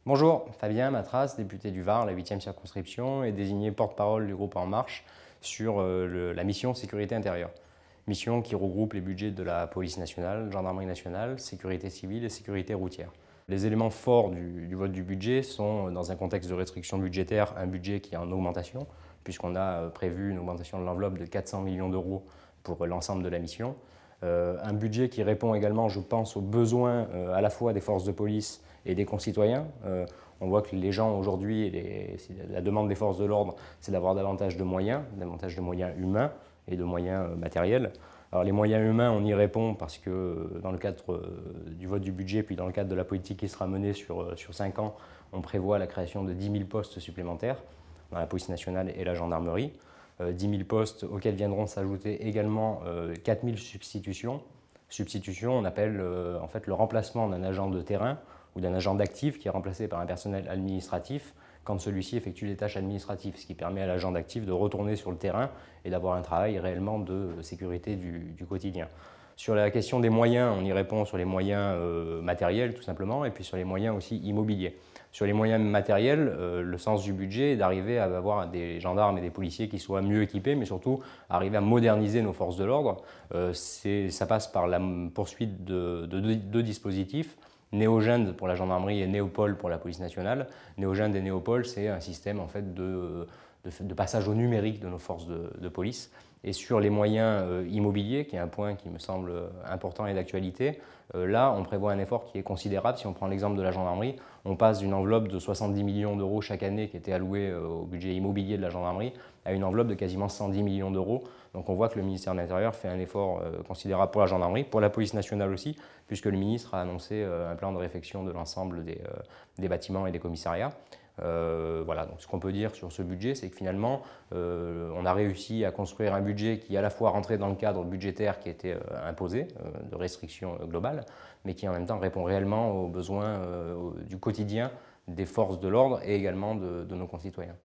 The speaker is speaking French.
Bonjour, Fabien Matras, député du Var, la 8e circonscription, et désigné porte-parole du groupe En Marche sur la mission sécurité intérieure. Mission qui regroupe les budgets de la police nationale, gendarmerie nationale, sécurité civile et sécurité routière. Les éléments forts du vote du budget sont, dans un contexte de restriction budgétaire, un budget qui est en augmentation, puisqu'on a prévu une augmentation de l'enveloppe de 400 millions d'euros pour l'ensemble de la mission. Un budget qui répond également, je pense, aux besoins à la fois des forces de police et des concitoyens. On voit que les gens aujourd'hui, la demande des forces de l'ordre, c'est d'avoir davantage de moyens humains et de moyens matériels. Alors les moyens humains, on y répond parce que dans le cadre du vote du budget, puis dans le cadre de la politique qui sera menée sur 5 ans, on prévoit la création de 10 000 postes supplémentaires dans la police nationale et la gendarmerie. 10 000 postes auxquels viendront s'ajouter également 4 000 substitutions. Substitution, on appelle en fait le remplacement d'un agent de terrain ou d'un agent d'actif qui est remplacé par un personnel administratif quand celui-ci effectue les tâches administratives, ce qui permet à l'agent d'actif de retourner sur le terrain et d'avoir un travail réellement de sécurité du quotidien. Sur la question des moyens, on y répond sur les moyens matériels tout simplement, et puis sur les moyens aussi immobiliers. Sur les moyens matériels, le sens du budget est d'arriver à avoir des gendarmes et des policiers qui soient mieux équipés, mais surtout arriver à moderniser nos forces de l'ordre. Ça passe par la poursuite de deux dispositifs. Néogend pour la gendarmerie et Néopol pour la police nationale. Néogend et Néopol, c'est un système en fait de passage au numérique de nos forces de police. Et sur les moyens immobiliers, qui est un point qui me semble important et d'actualité, là, on prévoit un effort qui est considérable. Si on prend l'exemple de la gendarmerie, on passe d'une enveloppe de 70 millions d'euros chaque année qui était allouée au budget immobilier de la gendarmerie à une enveloppe de quasiment 110 millions d'euros. Donc on voit que le ministère de l'Intérieur fait un effort considérable pour la gendarmerie, pour la police nationale aussi, puisque le ministre a annoncé un plan de réfection de l'ensemble des bâtiments et des commissariats. Voilà, donc ce qu'on peut dire sur ce budget, c'est que finalement, on a réussi à construire un budget qui à la fois rentrait dans le cadre budgétaire qui était imposé, de restriction globale, mais qui en même temps répond réellement aux besoins du quotidien des forces de l'ordre et également de nos concitoyens.